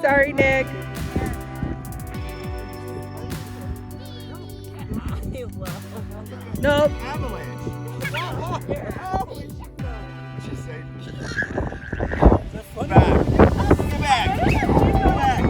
Sorry, Nick. Nope. Avalanche. Just say. Get back. Get back. Get back.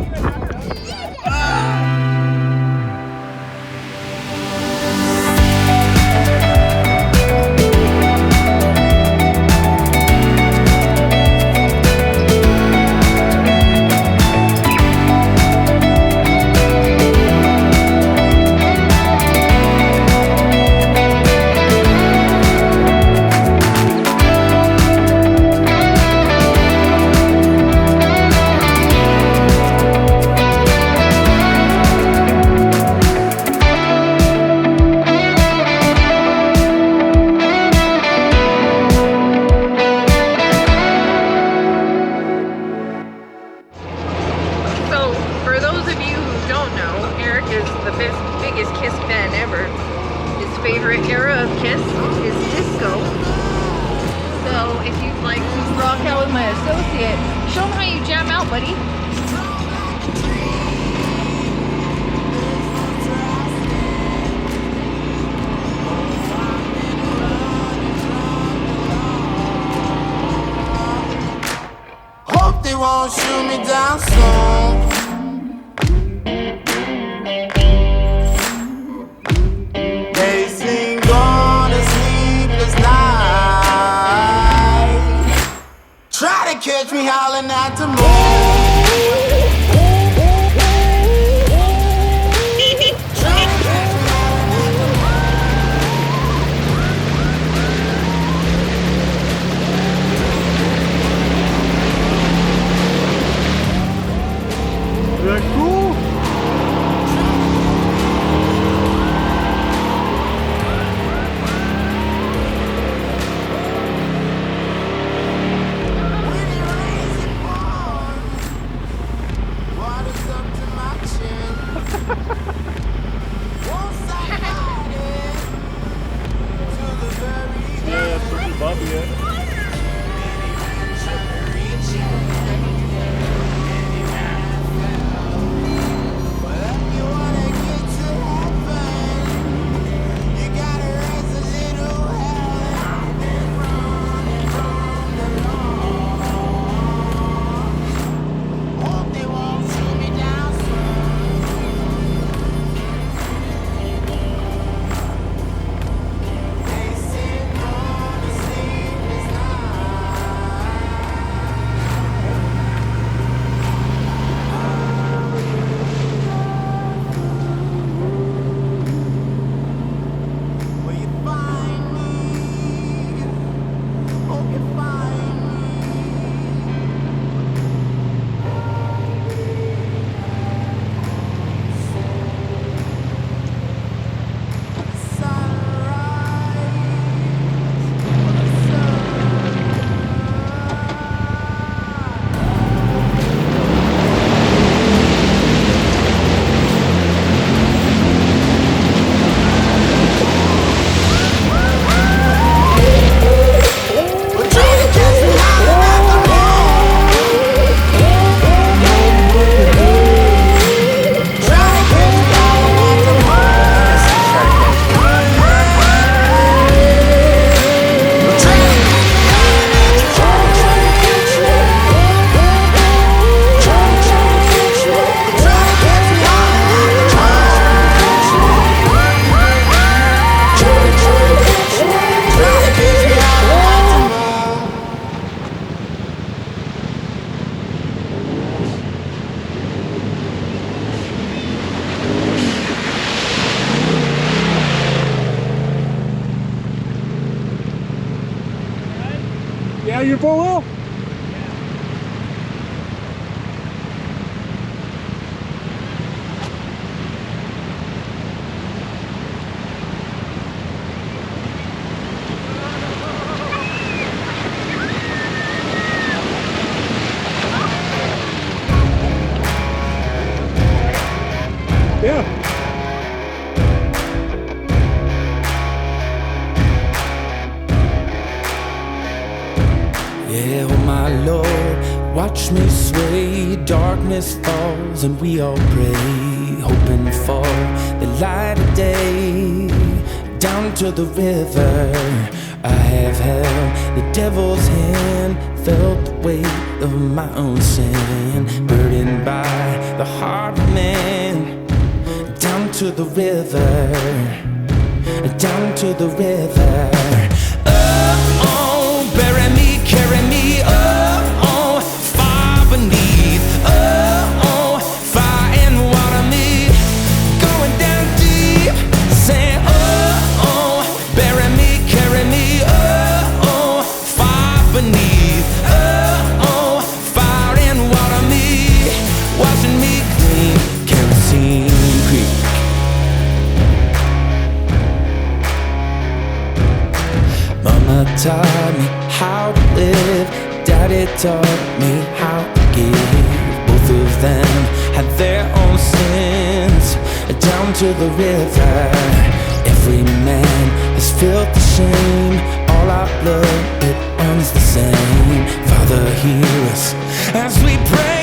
So, for those of you who don't know, Eric is the biggest Kiss fan ever. His favorite era of Kiss is disco. So, if you'd like to rock out with my associate, show him how you jam out, buddy. Hope they won't shoot me down soon. They sing on a sleepless night. Try to catch me howling at the moon. Is that cool? Water's up to my chin. Won't stop fighting to the very Yeah, that's pretty Bobby yet. Yeah, you four wheel? Yeah. Yeah, oh my Lord, watch me sway. Darkness falls and we all pray, hoping for the light of day. Down to the river I have held the devil's hand, felt the weight of my own sin, burdened by the heart of man. Down to the river, down to the river. Oh, bury me, carry me, oh, far beneath, oh, fire and water me, going down deep, saying, oh, bury me, carry me, oh, far beneath, oh, fire and water me, washing me clean, kerosene creek. Mama taught me how to live, Daddy taught me how to give. Both of them had their own sins. Down to the river, every man has felt the shame. All our blood, it runs the same. Father, hear us as we pray.